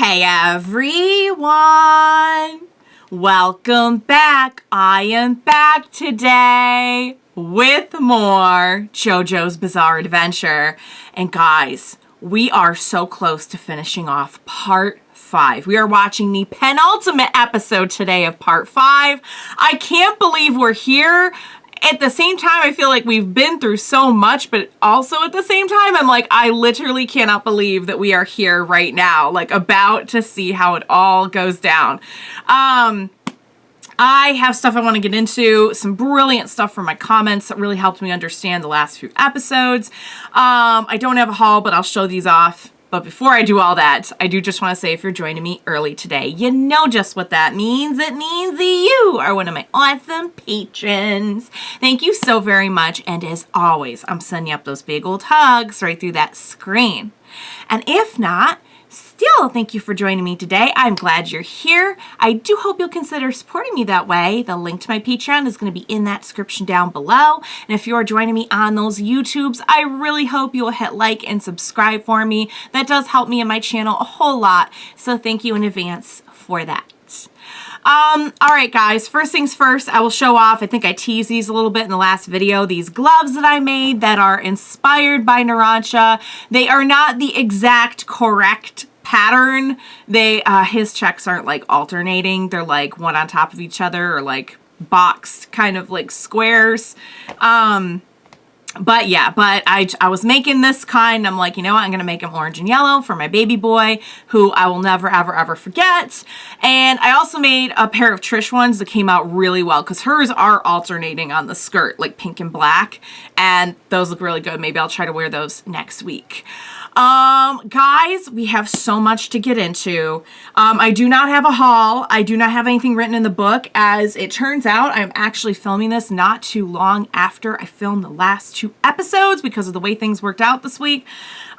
Hey everyone! Welcome back. I am back today with more JoJo's Bizarre Adventure. And guys, we are so close to finishing off part 5. We are watching the penultimate episode today of part 5. I can't believe we're here. At the same time, I feel like we've been through so much, but also at the same time, I'm like, I literally cannot believe that we are here right now, like about to see how it all goes down. I have stuff I want to get into, some brilliant stuff from my comments that really helped me understand the last few episodes. I don't have a haul, but I'll show these off. But before I do all that, I do just want to say if you're joining me early today, you know just what that means. It means that you are one of my awesome patrons. Thank you so very much. And as always, I'm sending up those big old hugs right through that screen. And if not, still, thank you for joining me today. I'm glad you're here. I do hope you'll consider supporting me that way. The link to my Patreon is going to be in that description down below. And if you're joining me on those YouTubes, I really hope you'll hit like and subscribe for me. That does help me and my channel a whole lot. So thank you in advance for that. All right, guys, first things first, I will show off, I think I teased these a little bit in the last video, these gloves that I made that are inspired by Narancia. They are not the exact correct pattern. They, his checks aren't like alternating. They're like one on top of each other or like boxed kind of like squares. But yeah, I was making this kind. I'm like, you know what? I'm going to make him orange and yellow for my baby boy, who I will never, ever, ever forget. And I also made a pair of Trish ones that came out really well because hers are alternating on the skirt, like pink and black. And those look really good. Maybe I'll try to wear those next week. Guys, we have so much to get into. I do not have a haul. I do not have anything written in the book. As it turns out, I'm actually filming this not too long after I filmed the last 2 episodes because of the way things worked out this week.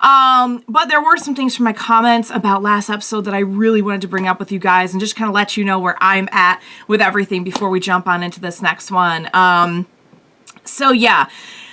But there were some things from my comments about last episode that I really wanted to bring up with you guys and just kind of let you know where I'm at with everything before we jump on into this next one. So yeah.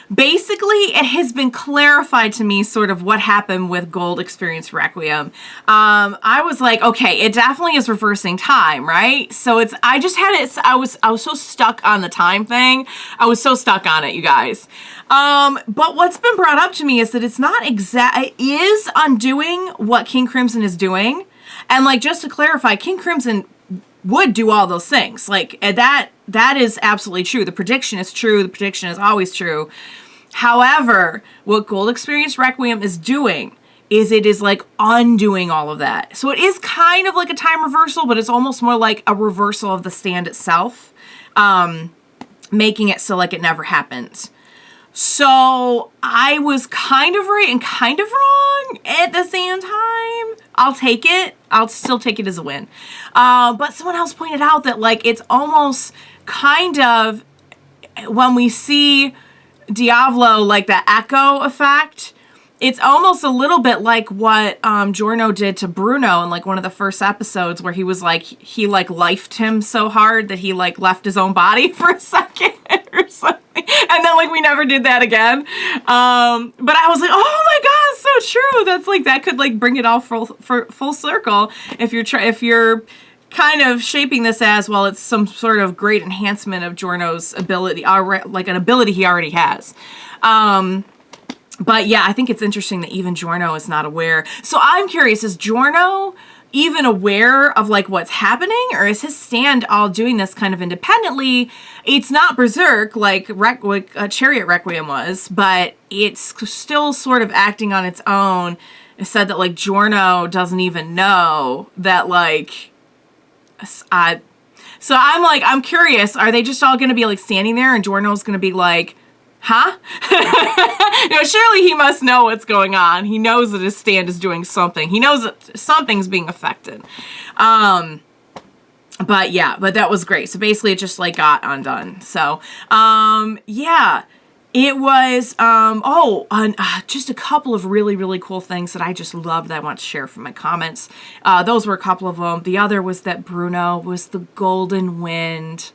Basically, it has been clarified to me sort of what happened with Gold Experience Requiem. I was like, okay, it definitely is reversing time, right? So I just had it, I was so stuck on the time thing. I was so stuck on it, you guys. But what's been brought up to me is that it's not it is undoing what King Crimson is doing. And like, just to clarify, King Crimson would do all those things. Like that is absolutely true. The prediction is true. The prediction is always true. However, what Gold Experience Requiem is doing is it is like undoing all of that. So it is kind of like a time reversal, but it's almost more like a reversal of the stand itself, making it so like it never happened. So I was kind of right and kind of wrong at the same time. I'll take it. I'll still take it as a win. But someone else pointed out that like it's almost kind of when we see Diablo, like the echo effect, it's almost a little bit like what Giorno did to Bruno in like one of the first episodes where he was like, he like lifed him so hard that he like left his own body for a second or something. And then like we never did that again. But I was like, oh my God, so true. That's like, that could like bring it all full circle if you're kind of shaping this as, well, it's some sort of great enhancement of Giorno's ability, like an ability he already has. But yeah, I think it's interesting that even Giorno is not aware. So I'm curious, is Giorno even aware of like what's happening, or is his stand all doing this kind of independently? It's not Berserk like Chariot Requiem was, but it's still sort of acting on its own. It said that like Giorno doesn't even know that like, so I'm like, I'm curious, are they just all going to be like standing there and Giorno's going to be like, huh? You know, surely he must know what's going on. He knows that his stand is doing something. He knows that something's being affected. But yeah, but that was great. So basically it just like got undone. So, yeah, it was, just a couple of really, really cool things that I just loved that I want to share from my comments. Those were a couple of them. The other was that Bruno was the golden wind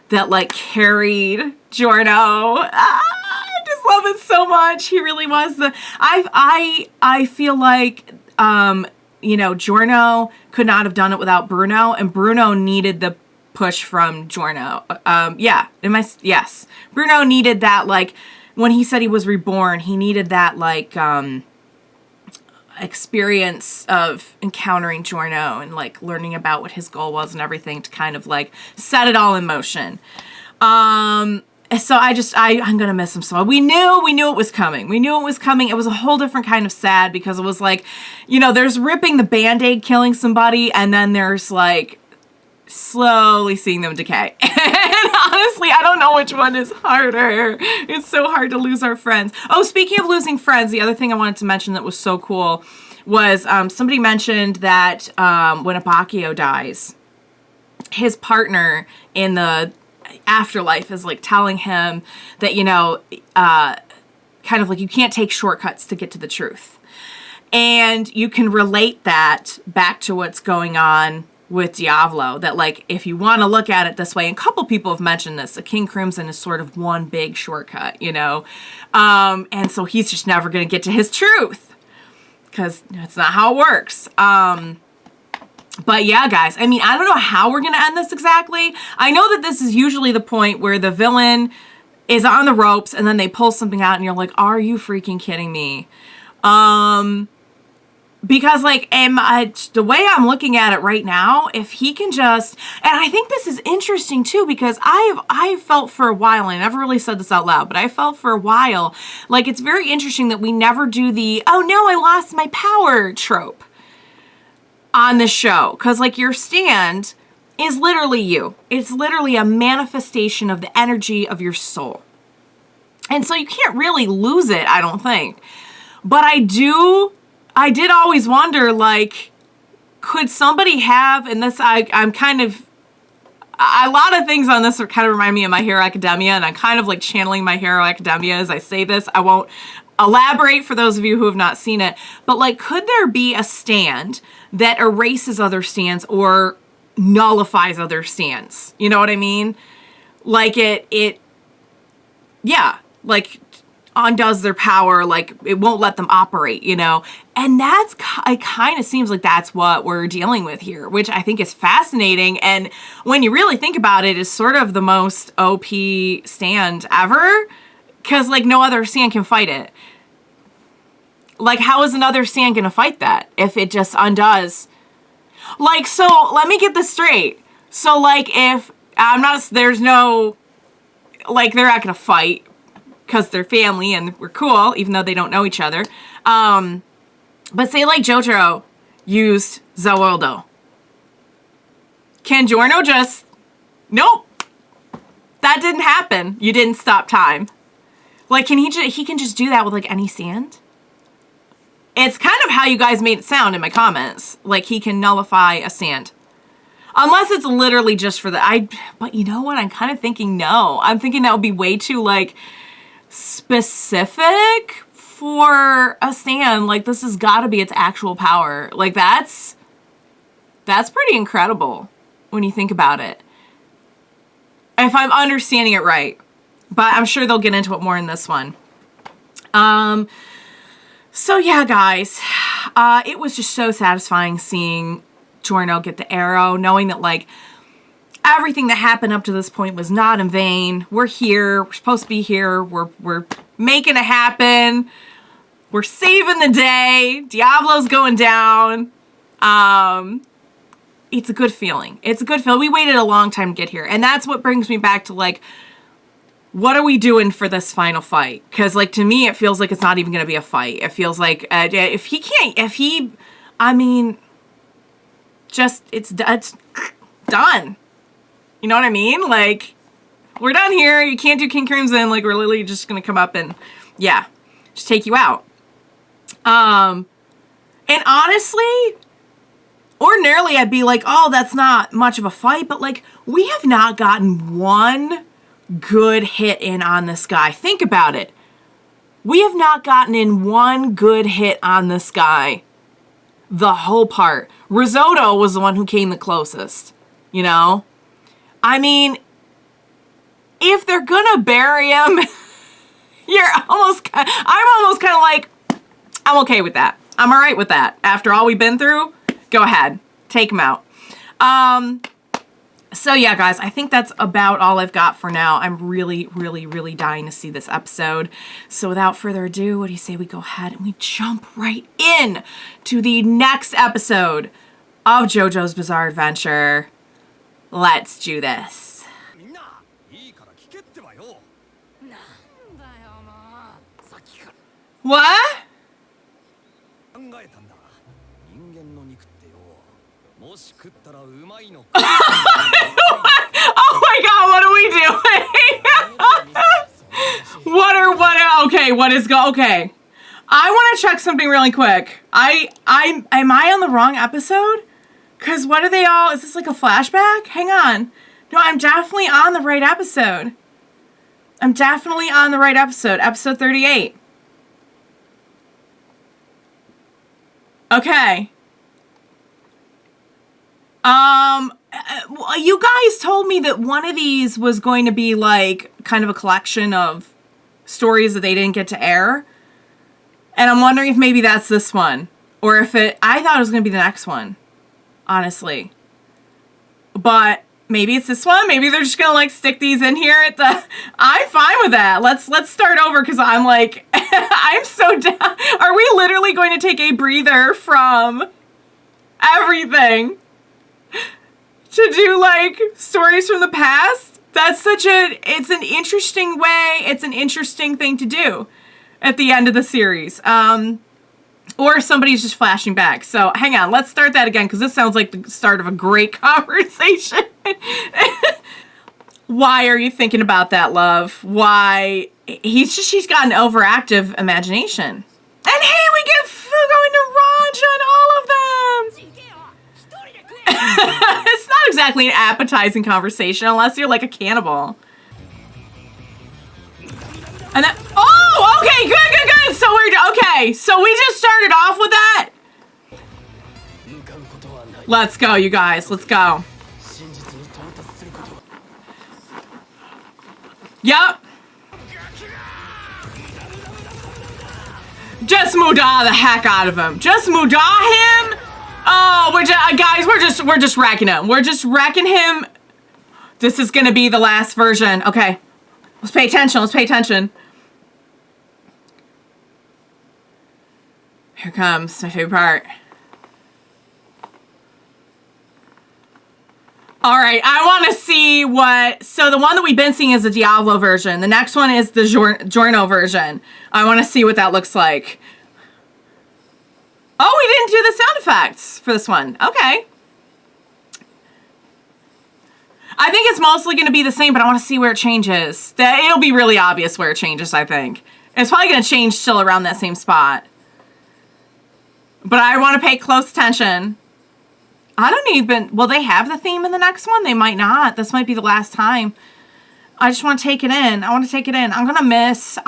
that like carried Giorno. I just love it so much. He really was the, I feel like, you know, Giorno could not have done it without Bruno, and Bruno needed the push from Giorno. Yes. Bruno needed that, like, when he said he was reborn, he needed that, like, experience of encountering Giorno and, like, learning about what his goal was and everything to kind of, like, set it all in motion. So I'm gonna miss him so. We knew it was coming. We knew it was coming. It was a whole different kind of sad, because it was like, you know, there's ripping the Band-Aid, killing somebody, and then there's, like, slowly seeing them decay. And honestly, I don't know which one is harder. It's so hard to lose our friends. Oh, speaking of losing friends, the other thing I wanted to mention that was so cool was somebody mentioned that when Abbacchio dies, his partner in the afterlife is, like, telling him that, you know, kind of like, you can't take shortcuts to get to the truth. And you can relate that back to what's going on with Diablo, that, like, if you want to look at it this way, and a couple people have mentioned this, the King Crimson is sort of one big shortcut, you know, and so he's just never going to get to his truth, because that's not how it works. But yeah, guys, I mean, I don't know how we're going to end this exactly. I know that this is usually the point where the villain is on the ropes and then they pull something out and you're like, are you freaking kidding me? Because, like, the way I'm looking at it right now, if he can just, and I think this is interesting too, because I felt for a while, and I never really said this out loud, but I felt for a while, like, it's very interesting that we never do the, oh no, I lost my power trope on the show. Because, like, your stand is literally you. It's literally a manifestation of the energy of your soul. And so you can't really lose it, I don't think. But I did always wonder, like, could somebody have, and this, I'm kind of, a lot of things on this are kind of remind me of My Hero Academia, and I'm kind of, like, channeling My Hero Academia as I say this. I won't elaborate for those of you who have not seen it, but, like, could there be a stand that erases other stands or nullifies other stands? You know what I mean? Like, yeah, like, undoes their power, like, it won't let them operate, you know? And it kind of seems like that's what we're dealing with here, which I think is fascinating, and when you really think about it, is sort of the most OP stand ever, because, like, no other stand can fight it. Like, how is another stand gonna fight that if it just undoes? Like, so, let me get this straight. So, like, if, there's no, like, they're not gonna fight, because they're family and we're cool, even though they don't know each other. But say, like, Jojo used Zawoldo. Can Giorno just, nope, that didn't happen. You didn't stop time. Like, he can just do that with, like, any stand? It's kind of how you guys made it sound in my comments. Like, he can nullify a stand. Unless it's literally just for but you know what? I'm kind of thinking no. I'm thinking that would be way too, like, specific for a stand. Like, this has got to be its actual power. Like, that's pretty incredible when you think about it. If I'm understanding it right. But I'm sure they'll get into it more in this one. So yeah, guys, it was just so satisfying seeing Giorno get the arrow, knowing that, like, everything that happened up to this point was not in vain. We're here. We're supposed to be here. We're making it happen. We're saving the day. Diablo's going down. It's a good feeling. It's a good feeling. We waited a long time to get here. And that's what brings me back to, like, what are we doing for this final fight? Because, like, to me, it feels like it's not even going to be a fight. It feels like, it's done. You know what I mean? Like, we're done here. You can't do King Crimson. Like, we're literally just going to come up and, yeah, just take you out. And honestly, ordinarily I'd be like, oh, that's not much of a fight. But, like, we have not gotten one good hit in on this guy. Think about it. We have not gotten in one good hit on this guy the whole part. Risotto was the one who came the closest, you know? I mean, if they're gonna bury him, I'm almost kind of like, I'm okay with that. I'm all right with that. After all we've been through, go ahead. Take him out. So yeah, guys, I think that's about all I've got for now. I'm really, really, really dying to see this episode. So without further ado, what do you say we go ahead and we jump right in to the next episode of JoJo's Bizarre Adventure. Let's do this. What? Oh my god, what are we doing? Okay, what is okay. I want to check something really quick. Am I on the wrong episode? Cause what are they all, is this like a flashback? Hang on. No, I'm definitely on the right episode. I'm definitely on the right episode. Episode 38. Okay. You guys told me that one of these was going to be like kind of a collection of stories that they didn't get to air. And I'm wondering if maybe that's this one. Or if I thought it was going to be the next one. Honestly. But maybe it's this one. Maybe they're just going to like stick these in here at the... I'm fine with that. Let's start over because I'm like... I'm so down. Are we literally going to take a breather from everything to do like stories from the past? That's such it's an interesting way. It's an interesting thing to do at the end of the series. Or somebody's just flashing back. So hang on, let's start that again because this sounds like the start of a great conversation. Why are you thinking about that, love? Why? She's got an overactive imagination. And hey, we get going to Raj on all of them. It's not exactly an appetizing conversation unless you're like a cannibal. And then, oh, okay, good. So okay, so we just started off with that. Let's go, you guys, let's go. Yep. Just Muda the heck out of him. Just Muda him. Oh, we're just wrecking him. We're just wrecking him. This is gonna be the last version. Okay. Let's pay attention. Let's pay attention. Here comes my favorite part. All right, I want to see what... So the one that we've been seeing is the Diablo version. The next one is the Giorno version. I want to see what that looks like. Oh, we didn't do the sound effects for this one. Okay. I think it's mostly going to be the same, but I want to see where it changes. It'll be really obvious where it changes, I think. It's probably going to change still around that same spot. But I want to pay close attention. I don't even... Will they have the theme in the next one? They might not. This might be the last time. I just want to take it in. I want to take it in. I'm going to miss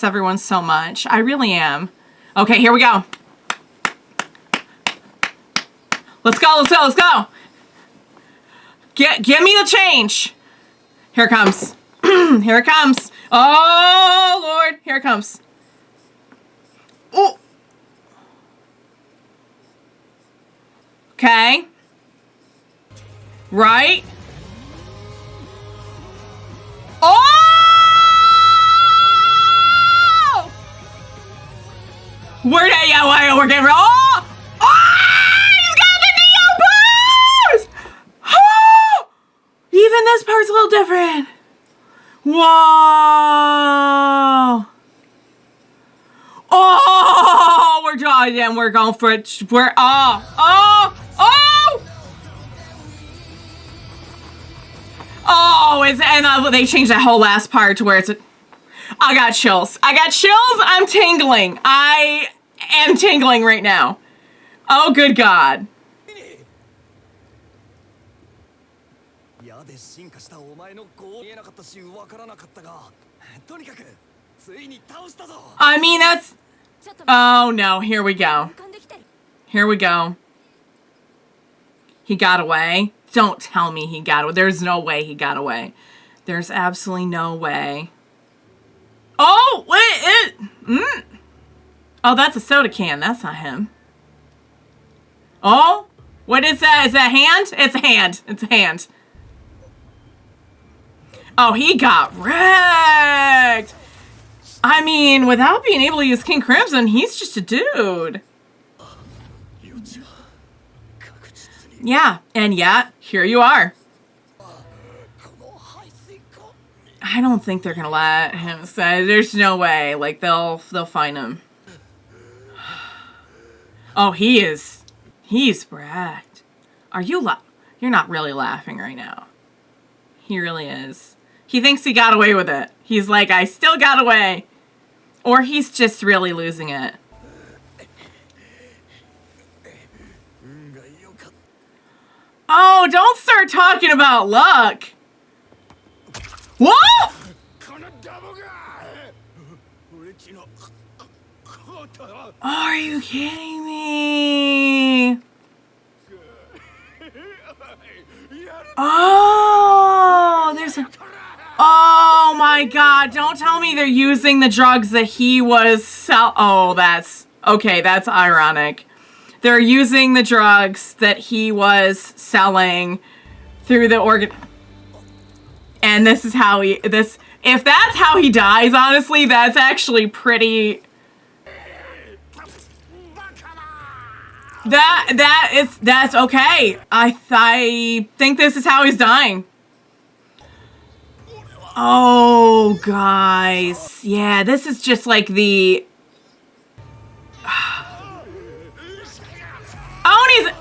everyone so much. I really am. Okay, here we go. Let's go, let's go, let's go. Give me the change. Here it comes. Here it comes. Oh, Lord. Here it comes. Oh. Okay. Right. Oh! We're getting real. Oh! He's got the Neo pose! Oh! Even this part's a little different. Whoa! Oh! We're going for it. They changed that whole last part to where it's I got chills. I'm tingling. I am tingling right now. Oh, good God. I mean, that's... Oh, no. Here we go. Here we go. He got away. Don't tell me he got away. There's no way he got away. There's absolutely no way. Oh, wait. Oh, that's a soda can. That's not him. Oh, what is that? Is that a hand? It's a hand. It's a hand. Oh, he got wrecked. I mean, without being able to use King Crimson, he's just a dude. Yeah, and yet, here you are. I don't think they're gonna let him say. There's no way. Like, they'll find him. Oh, he's wrecked. Are you You're not really laughing right now. He really is. He thinks he got away with it. He's like, I still got away. Or he's just really losing it. Oh, don't start talking about luck. What? Are you kidding me? Oh, there's a... Oh my god, don't tell me they're using the drugs that he was Oh, that's... Okay, that's ironic. They're using the drugs that he was selling through the organ... And this is how he... If that's how he dies, honestly, that's actually pretty... That's okay. I think this is how he's dying. Oh, guys. Yeah, this is just like the... Oni's...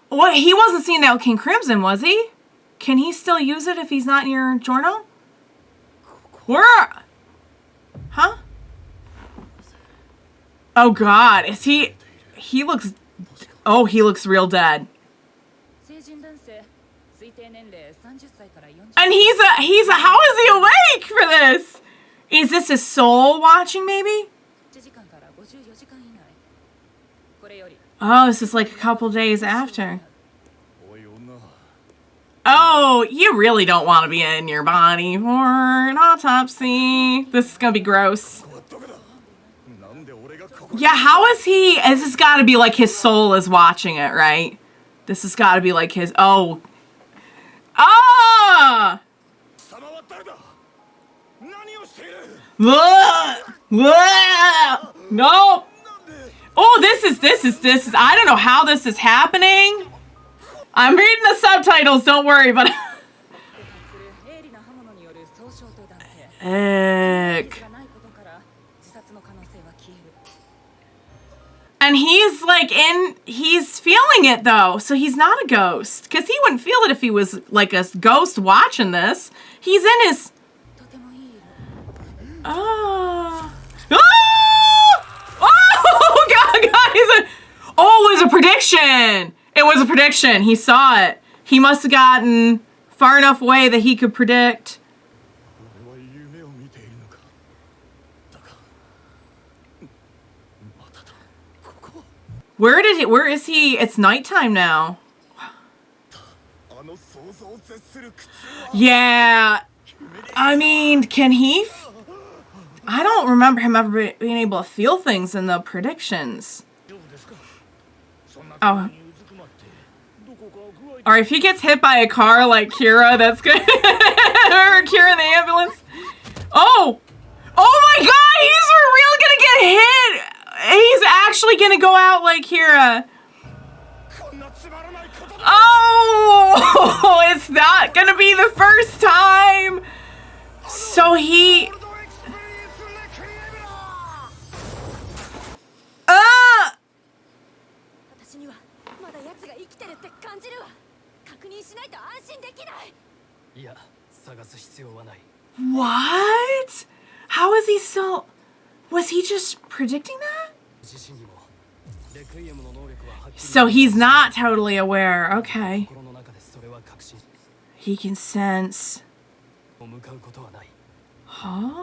What? He wasn't seeing that with King Crimson, was he? Can he still use it if he's not in your journal? Where? Huh? Oh, God. Is he... He looks... Oh, he looks real dead. And he's a... How is he awake for this? Is this his soul watching, maybe? Oh, this is like a couple days after. Oh, you really don't want to be in your body for an autopsy. This is gonna be gross. Yeah, how is he... This has got to be like his soul is watching it, right? This has got to be like his... Oh. Ah! No! Oh, this is... I don't know how this is happening. I'm reading the subtitles, don't worry, but... Eck. And he's like he's feeling it though, so he's not a ghost. Because he wouldn't feel it if he was like a ghost watching this. He's in his... Oh. Oh, God, guys. Oh, it was a prediction. It was a prediction. He saw it. He must have gotten far enough away that he could predict. Where is he? It's nighttime now. Yeah. I mean, can he... I don't remember him ever being able to feel things in the predictions. Oh. Or if he gets hit by a car like Kira, that's good. Remember Kira in the ambulance? Oh! Oh my god, he's real gonna get hit! He's actually gonna go out like Kira. Oh! It's not gonna be the first time! So he... What? How is he still... Was he just predicting that? So he's not totally aware. Okay. He can sense... Huh?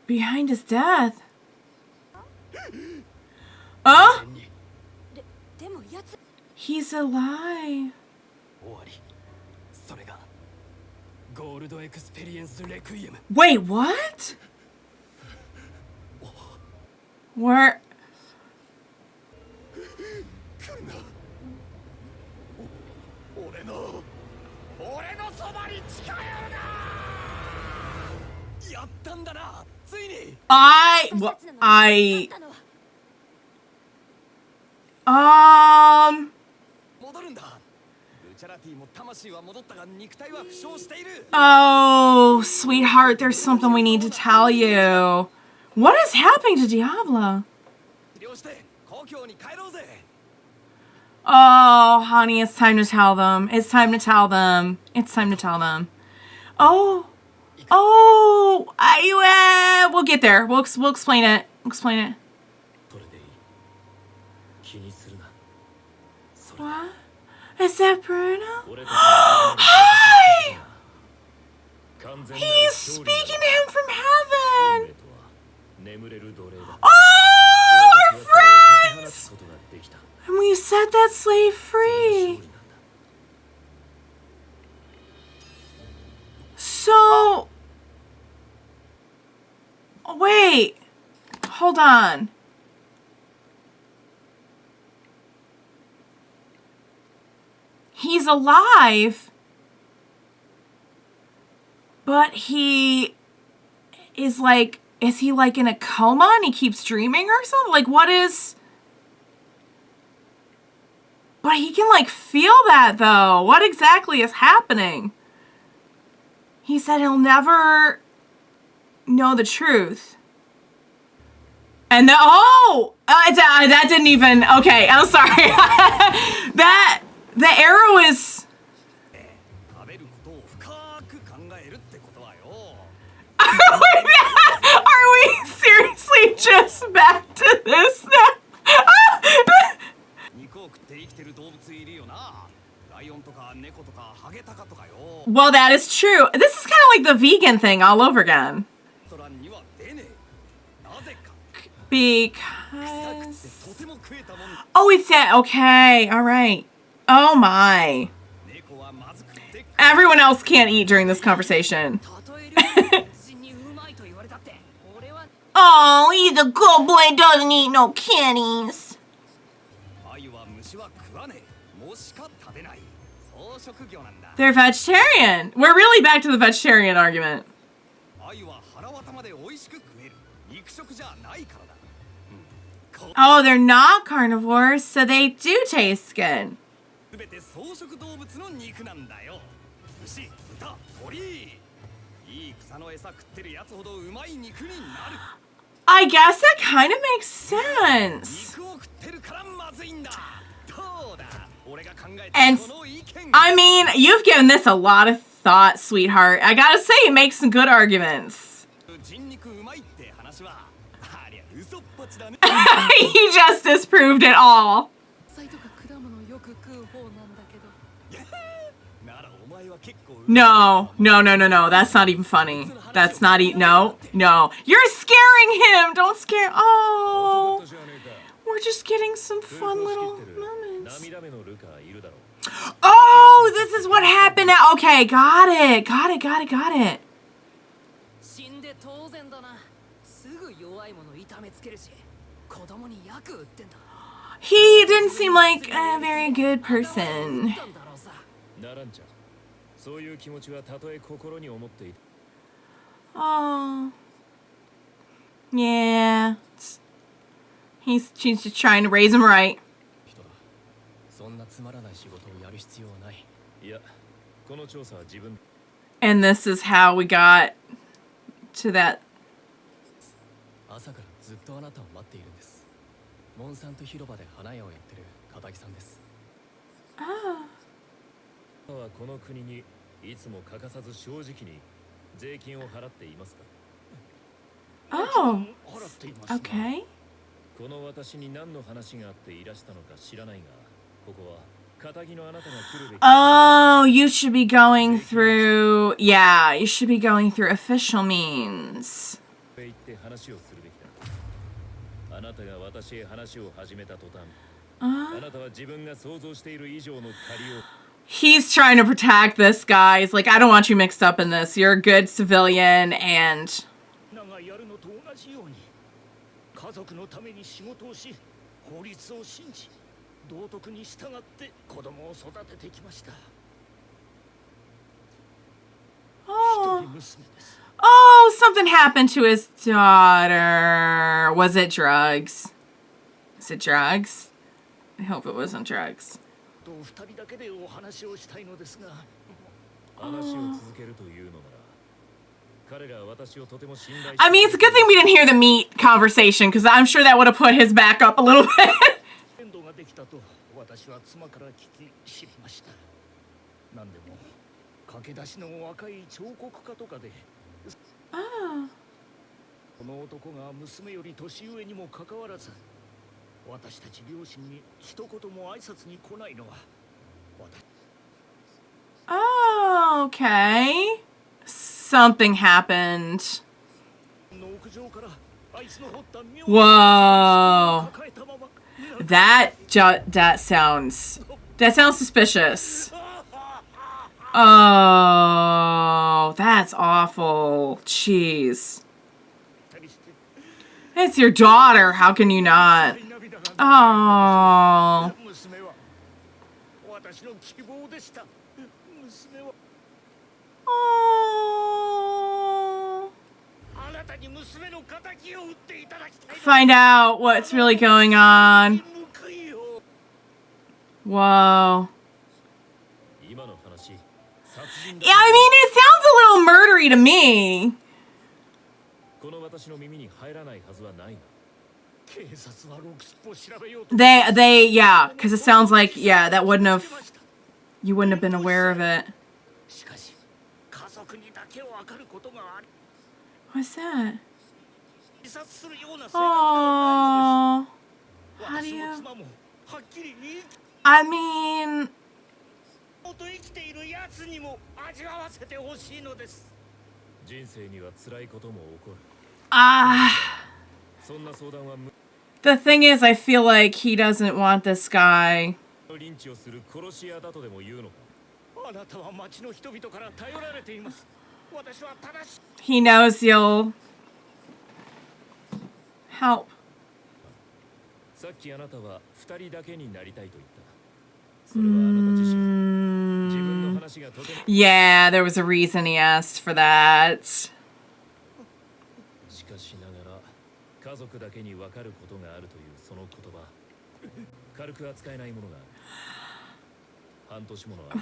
Behind his death. Huh? He's alive. Wait, what? Where? Oh, sweetheart, there's something we need to tell you. What is happening to Diablo? Oh, honey, it's time to tell them. It's time to tell them. It's time to tell them. Oh, we'll get there. We'll explain it. We'll explain it. What? Is that Bruno? Hi! He's speaking to him from heaven. Oh, our friends! And we set that slave free. So, wait, hold on. He's alive, but he is like, is he like in a coma and he keeps dreaming or something? Like, what is... But he can like feel that though. What exactly is happening? He said he'll never know the truth. And the, that didn't even, okay, I'm sorry. The arrow is... Are we seriously just back to this now? Well, that is true. This is kind of like the vegan thing all over again. Because... Oh, it's that. Okay, all right. Oh my. Everyone else can't eat during this conversation. Oh, he's a good boy, doesn't eat no kitties. They're vegetarian. We're really back to the vegetarian argument. Oh, they're not carnivores, so they do taste good. I guess that kind of makes sense. And, I mean, you've given this a lot of thought, sweetheart. I gotta say, it makes some good arguments. He just disproved it all. No. That's not even funny. That's not even... No. You're scaring him. Don't scare... Oh. We're just getting some fun little moments. Oh, this is what happened. Okay, got it. He didn't seem like a very good person. Oh. Yeah. She's just trying to raise him right. And this is how we got to that. Oh. Oh. Okay. Oh, you should be going through... Yeah, you should be going through official means. He's trying to protect this guy. He's like, I don't want you mixed up in this. You're a good civilian, and... Oh. Oh, something happened to his daughter. Was it drugs? Is it drugs? I hope it wasn't drugs. Oh. I mean, it's a good thing we didn't hear the meat conversation, because I'm sure that would have put his back up a little bit. Oh. Oh, okay. Something happened. Whoa. That sounds suspicious. Oh, that's awful. Jeez. It's your daughter. How can you not? Oh. Oh. Find out what's really going on. Whoa. Yeah, I mean, it sounds a little murdery to me. Yeah, because it sounds like, yeah, that wouldn't have, you wouldn't have been aware of it. What's that? Oh, how do you, I mean, the thing is, I feel like he doesn't want this guy. He knows you'll help. Yeah, there was a reason he asked for that.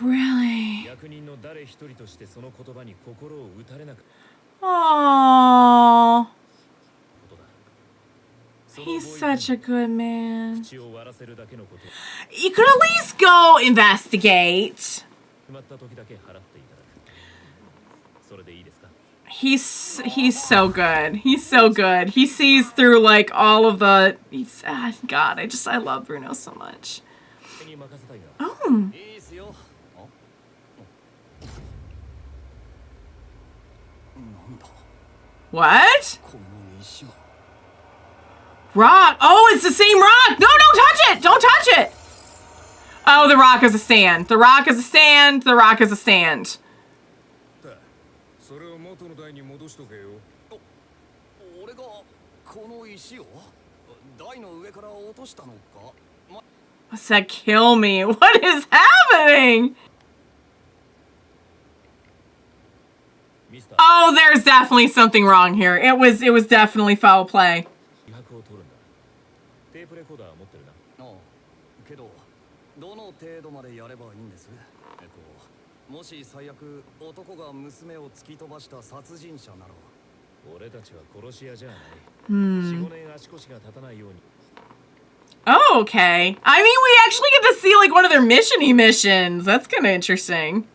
Really? Aww. He's such a good man. You could at least go investigate. He's so good. He's so good. He sees through like all of the. God, I love Bruno so much. Oh. What? Rock. Oh, it's the same rock. No, don't touch it. Don't touch it. Oh, the rock is a stand. The rock is a stand. The rock is a stand. What's that? Kill me. What is happening? Oh, there's definitely something wrong here. It was definitely foul play. Oh, okay. I mean, we actually get to see like one of their missions. That's kind of interesting.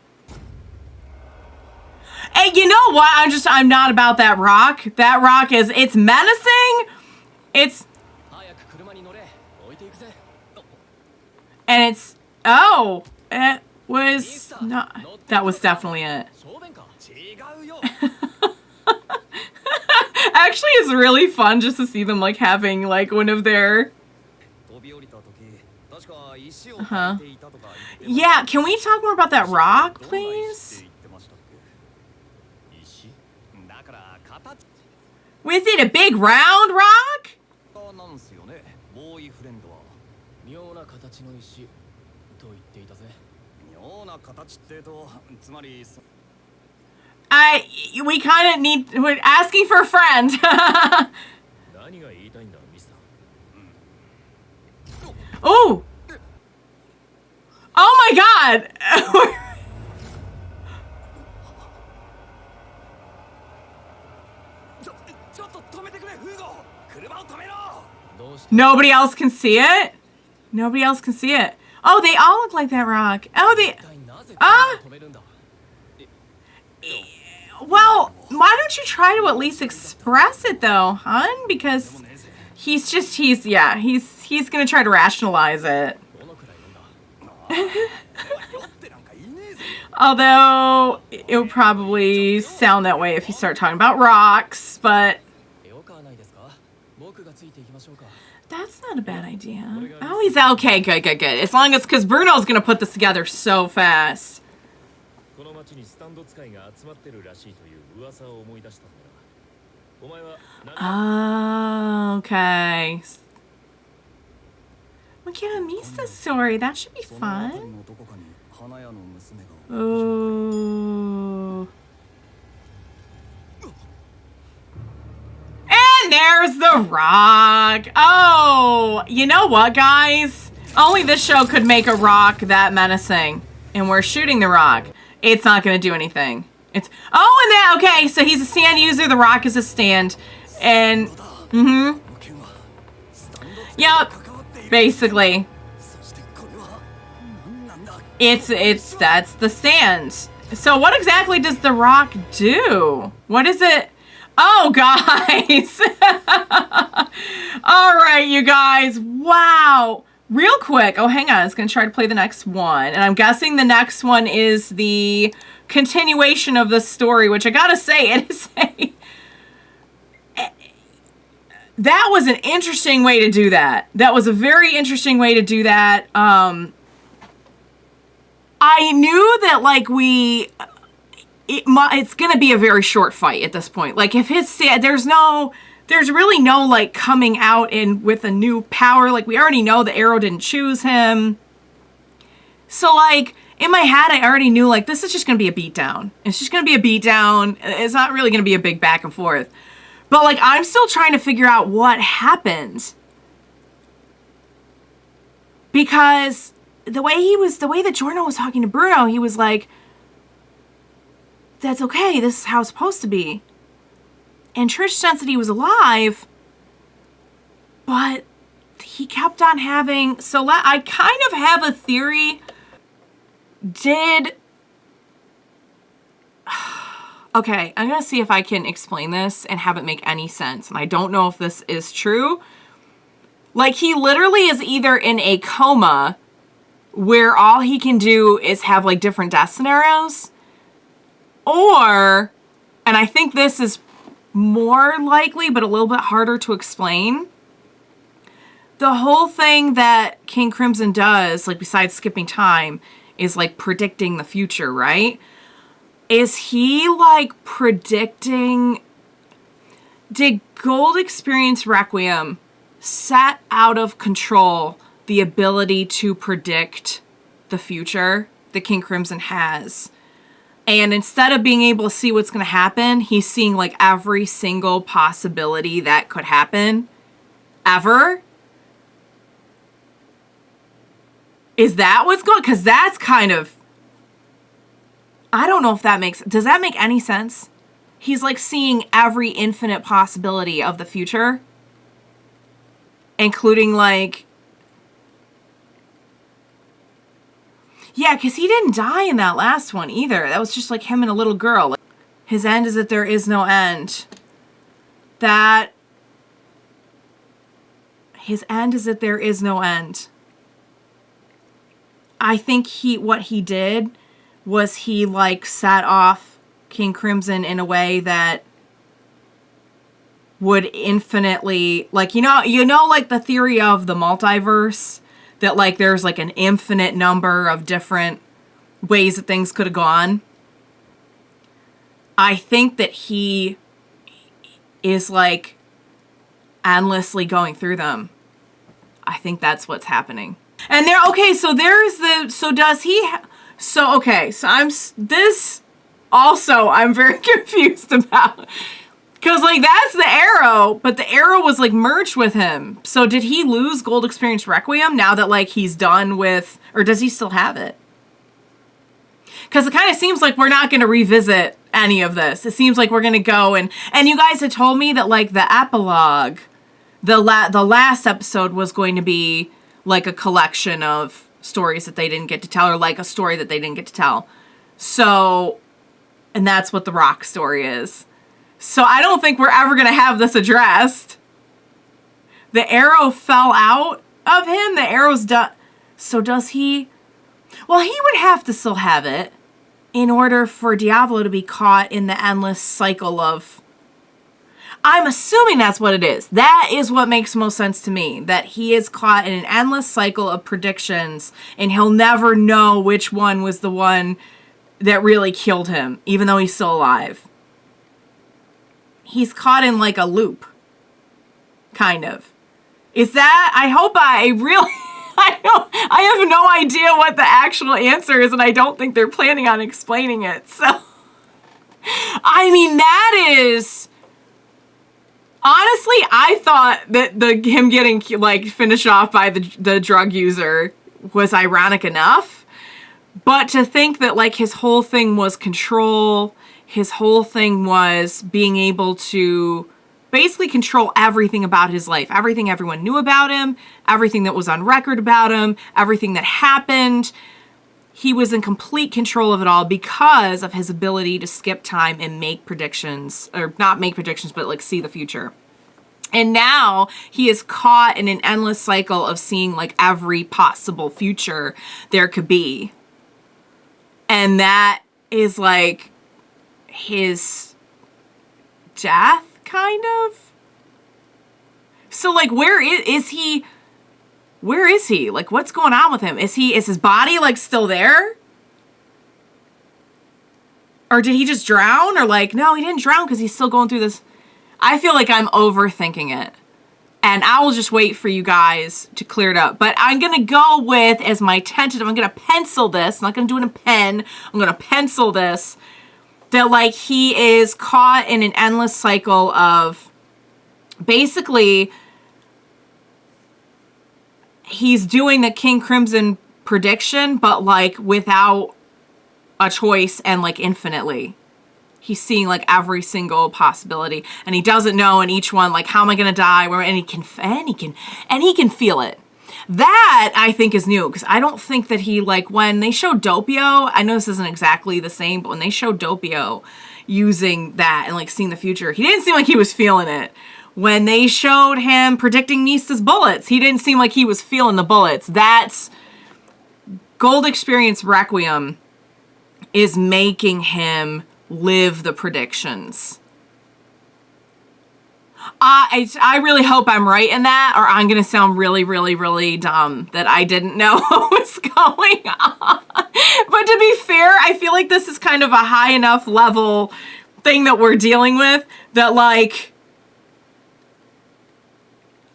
Hey, you know what? I'm not about that rock. That rock it's menacing. It was not, that was definitely it. Actually, it's really fun just to see them like having like one of their. Yeah, can we talk more about that rock, please? Was it a big round rock? We kind of need. We're asking for a friend. Oh! Oh my god! Nobody else can see it? Nobody else can see it. Oh, they all look like that rock. Oh, they... Well, why don't you try to at least express it, though, hun? Because he's gonna try to rationalize it. Although, it would probably sound that way if you start talking about rocks, but... That's not a bad idea. Oh, he's okay. Good. As long as, because Bruno's gonna put this together so fast. Oh, okay. Makina Misa's story. That should be fun. Ooh. And there's the rock. Oh, you know what, guys? Only this show could make a rock that menacing. And we're shooting the rock. It's not going to do anything. It's... Oh, and that... Okay, so he's a stand user. The rock is a stand. And... Yep. Basically. That's the stand. So what exactly does the rock do? What is it? Oh, guys. All right, you guys. Wow. Real quick. Oh, hang on. I was going to try to play the next one. And I'm guessing the next one is the continuation of the story, which I got to say, it is a... That was an interesting way to do that. That was a very interesting way to do that. I knew that, like, it's going to be a very short fight at this point. Like, if there's really no, like, coming out with a new power. Like, we already know the arrow didn't choose him. So, like, in my head, I already knew, like, this is just going to be a beatdown. It's just going to be a beatdown. It's not really going to be a big back and forth. But, like, I'm still trying to figure out what happened. Because the way that Giorno was talking to Bruno, he was like, that's okay, this is how it's supposed to be. And Trish sensed that he was alive, but he kept on having... So I kind of have a theory. Okay, I'm going to see if I can explain this and have it make any sense. And I don't know if this is true. Like, he literally is either in a coma where all he can do is have, like, different death scenarios. Or, and I think this is more likely, but a little bit harder to explain. The whole thing that King Crimson does, like, besides skipping time, is, like, predicting the future, right? Is he, like, predicting... Did Gold Experience Requiem set out of control the ability to predict the future that King Crimson has? And instead of being able to see what's going to happen, he's seeing, like, every single possibility that could happen ever? Is that what's going... Because that's kind of... I don't know if that makes... Does that make any sense? He's, like, seeing every infinite possibility of the future. Including, like... Yeah, because he didn't die in that last one either. That was just, like, him and a little girl. His end is that there is no end. His end is that there is no end. I think what he did was he, like, set off King Crimson in a way that would infinitely, like, like the theory of the multiverse, that like there's like an infinite number of different ways that things could have gone. I think that he is like endlessly going through them. I think that's what's happening. And there, okay, so there's the, so does he, so, okay, so this also I'm very confused about. Because, like, that's the arrow, but the arrow was, like, merged with him. So did he lose Gold Experience Requiem now that, like, he's done with, or does he still have it? Because it kind of seems like we're not going to revisit any of this. It seems like we're going to go and you guys had told me that, like, the epilogue, the last episode was going to be, like, a collection of stories that they didn't get to tell, or, like, a story that they didn't get to tell. So, and that's what the Rock story is. So I don't think we're ever going to have this addressed. The arrow fell out of him. The arrow's done. So does he? Well, he would have to still have it in order for Diablo to be caught in the endless cycle of... I'm assuming that's what it is. That is what makes most sense to me. That he is caught in an endless cycle of predictions and he'll never know which one was the one that really killed him, even though he's still alive. He's caught in like a loop. Kind of. Is that, I hope I really, I have no idea what the actual answer is, and I don't think they're planning on explaining it. So, I mean, that is, honestly, I thought that him getting like finished off by the drug user was ironic enough, but to think that like his whole thing was control. His whole thing was being able to basically control everything about his life. Everything everyone knew about him, everything that was on record about him, everything that happened. He was in complete control of it all because of his ability to skip time and make predictions. Or not make predictions, but like see the future. And now he is caught in an endless cycle of seeing like every possible future there could be. And that is like... his death, kind of? So, like, where is he? Where is he? Like, what's going on with him? Is his body, like, still there? Or did he just drown? Or, like, no, he didn't drown because he's still going through this. I feel like I'm overthinking it. And I will just wait for you guys to clear it up. But I'm going to go with, as my tentative, I'm going to pencil this. I'm not going to do it in a pen. I'm going to pencil this. That, like, he is caught in an endless cycle of basically he's doing the King Crimson prediction, but, like, without a choice and, like, infinitely. He's seeing, like, every single possibility. And he doesn't know in each one, like, how am I going to die? And he can feel it. That, I think, is new, because I don't think that he, like, when they showed Doppio, I know this isn't exactly the same, but when they showed Doppio using that and, like, seeing the future, he didn't seem like he was feeling it. When they showed him predicting Mista's bullets, he didn't seem like he was feeling the bullets. That's... Gold Experience Requiem is making him live the predictions. I really hope I'm right in that, or I'm going to sound really, really, really dumb that I didn't know what was going on. But to be fair, I feel like this is kind of a high enough level thing that we're dealing with that, like,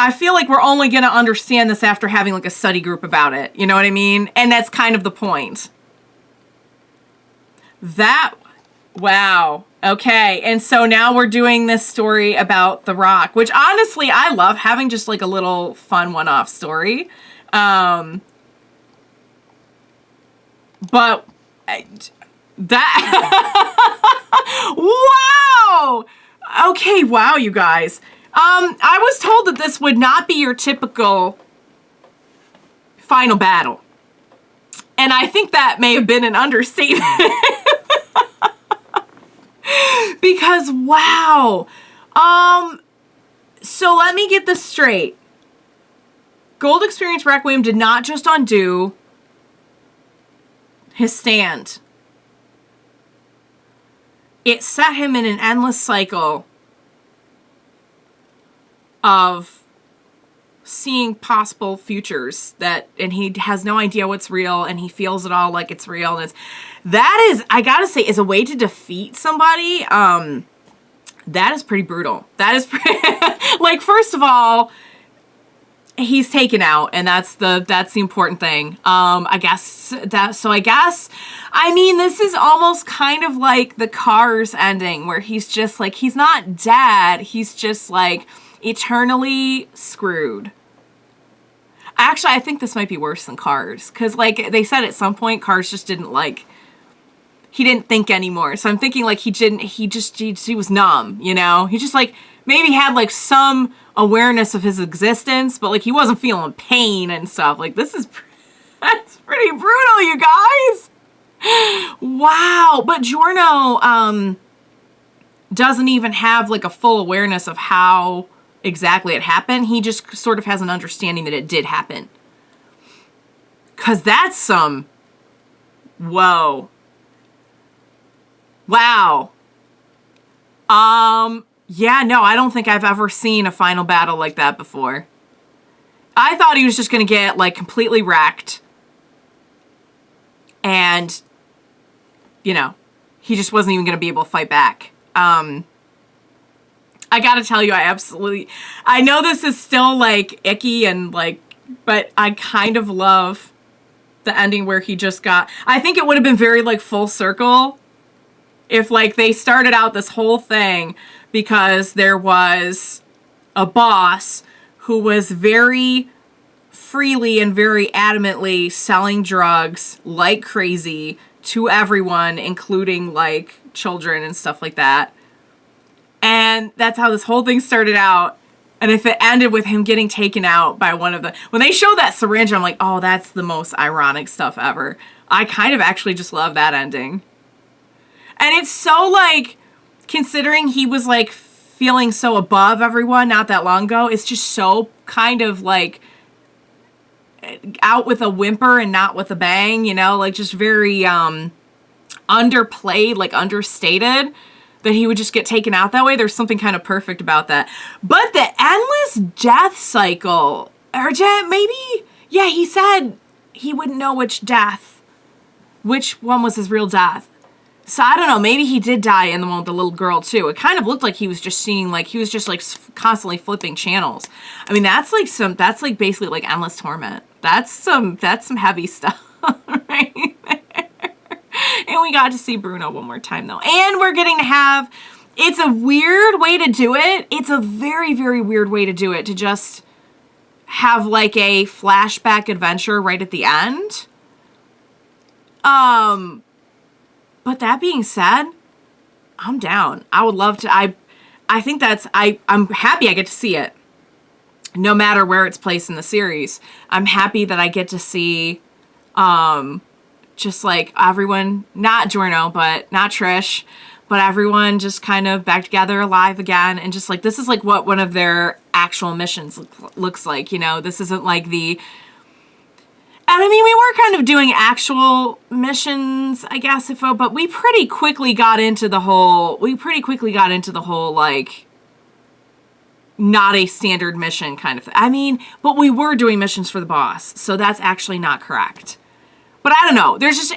I feel like we're only going to understand this after having, like, a study group about it. You know what I mean? And that's kind of the point. Wow. Okay, and so now we're doing this story about The Rock, which honestly, I love having just like a little fun one-off story. But that, wow! Okay, wow, you guys. I was told that this would not be your typical final battle. And I think that may have been an understatement. Because, wow. So let me get this straight. Gold Experience Requiem did not just undo his stand. It set him in an endless cycle of seeing possible futures and he has no idea what's real, and he feels it all like it's real. And that is, I gotta say, is a way to defeat somebody. That is pretty brutal. That is pretty, like, first of all, he's taken out, and that's the important thing. I guess, I mean, this is almost kind of like the Cars ending, where he's just like, he's not dead, he's just like eternally screwed. Actually, I think this might be worse than Cars, because like they said at some point, Cars just didn't like, he didn't think anymore. So I'm thinking like he was numb, you know? He just like maybe had like some awareness of his existence, but like he wasn't feeling pain and stuff. Like that's pretty brutal, you guys. Wow. But Giorno doesn't even have like a full awareness of how exactly it happened. He just sort of has an understanding that it did happen. 'Cause that's some, whoa. Wow. Yeah, no, I don't think I've ever seen a final battle like that before. I thought he was just gonna get, like, completely wrecked. And, you know, he just wasn't even gonna be able to fight back. I gotta tell you, I know this is still, like, icky and, like, but I kind of love the ending where he just got, I think it would have been very, like, full circle if, like, they started out this whole thing because there was a boss who was very freely and very adamantly selling drugs like crazy to everyone, including, like, children and stuff like that. And that's how this whole thing started out. And if it ended with him getting taken out by one of the... When they show that syringe, I'm like, oh, that's the most ironic stuff ever. I kind of actually just love that ending. And it's so, like, considering he was, like, feeling so above everyone not that long ago, it's just so kind of, like, out with a whimper and not with a bang, you know? Like, just very underplayed, like, understated, that he would just get taken out that way. There's something kind of perfect about that. But the endless death cycle, or maybe, yeah, he said he wouldn't know which one was his real death. So I don't know, maybe he did die in the one with the little girl too. It kind of looked like he was just seeing, like, he was just like constantly flipping channels. I mean, that's like basically like endless torment. That's some heavy stuff right there. And we got to see Bruno one more time though. And we're getting to have, it's a weird way to do it. It's a very, very weird way to do it, to just have like a flashback adventure right at the end. But that being said, I'm down. I would love to, I think I'm happy I get to see it. No matter where it's placed in the series. I'm happy that I get to see, just like everyone, not Giorno, but not Trish, but everyone just kind of back together alive again. And just like, this is like what one of their actual missions looks like, you know? This isn't like and I mean, we were kind of doing actual missions, I guess, but we pretty quickly got into the whole, like, not a standard mission kind of thing. I mean, but we were doing missions for the boss, so that's actually not correct. But I don't know, there's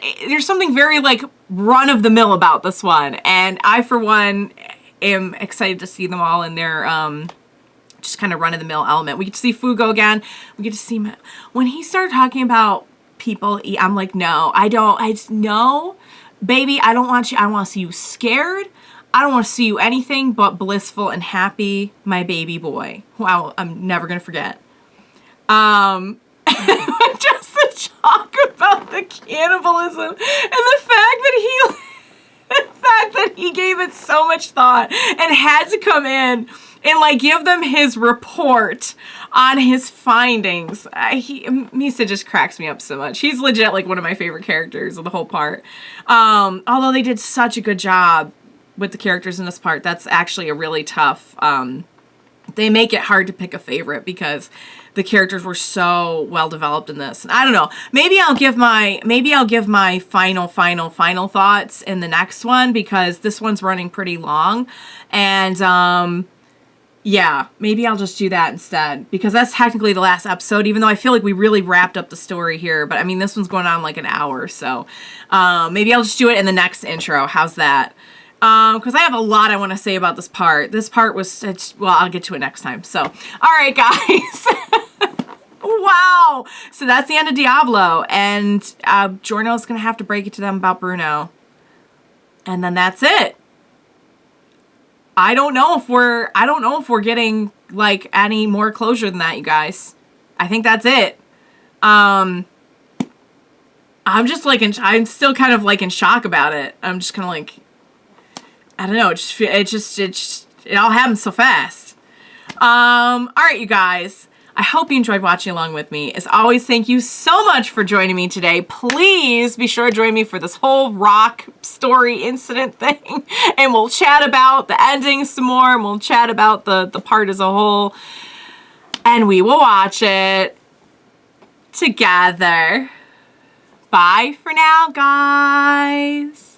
something very, like, run-of-the-mill about this one, and I, for one, am excited to see them all in their, just kind of run-of-the-mill element. We get to see Fugo again. We get to see him. When he started talking about people, I'm like, no, no, baby, I don't want you. I don't want to see you scared. I don't want to see you anything but blissful and happy, my baby boy, who I'm never going to forget. Just the talk about the cannibalism and the fact that he gave it so much thought and had to come in and, like, give them his report on his findings. Misa just cracks me up so much. He's legit, like, one of my favorite characters of the whole part. Although they did such a good job with the characters in this part, that's actually a really tough, they make it hard to pick a favorite because the characters were so well developed in this. And I don't know, maybe I'll give my final thoughts in the next one, because this one's running pretty long. And, Yeah, maybe I'll just do that instead, because that's technically the last episode, even though I feel like we really wrapped up the story here. But I mean, this one's going on like an hour, so maybe I'll just do it in the next intro. How's that? Because I have a lot I want to say about this part. This part was, well, I'll get to it next time. So, all right, guys. Wow. So that's the end of Diablo, and Giorno's going to have to break it to them about Bruno. And then that's it. I don't know if we're getting like any more closure than that, you guys. I think that's it. I'm just like I'm still kind of like in shock about it. I'm just kind of like, I don't know. It all happened so fast. All right, you guys. I hope you enjoyed watching along with me. As always, thank you so much for joining me today. Please be sure to join me for this whole rock story incident thing. And we'll chat about the ending some more. And we'll chat about the part as a whole. And we will watch it together. Bye for now, guys.